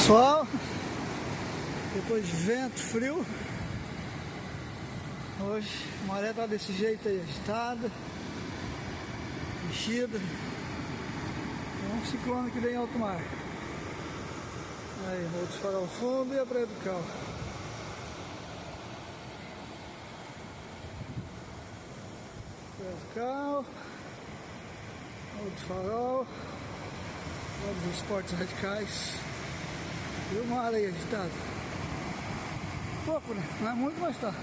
pessoal, depois de vento, frio, hoje a maré tá desse jeito aí, agitada, mexida, é um ciclone que vem em alto mar. Aí, outros farol fundo e a Praia do Cal. Praia do Cal, outro farol, os esportes radicais. E o mar aí agitado. Pouco, né? Não é muito, mas tá.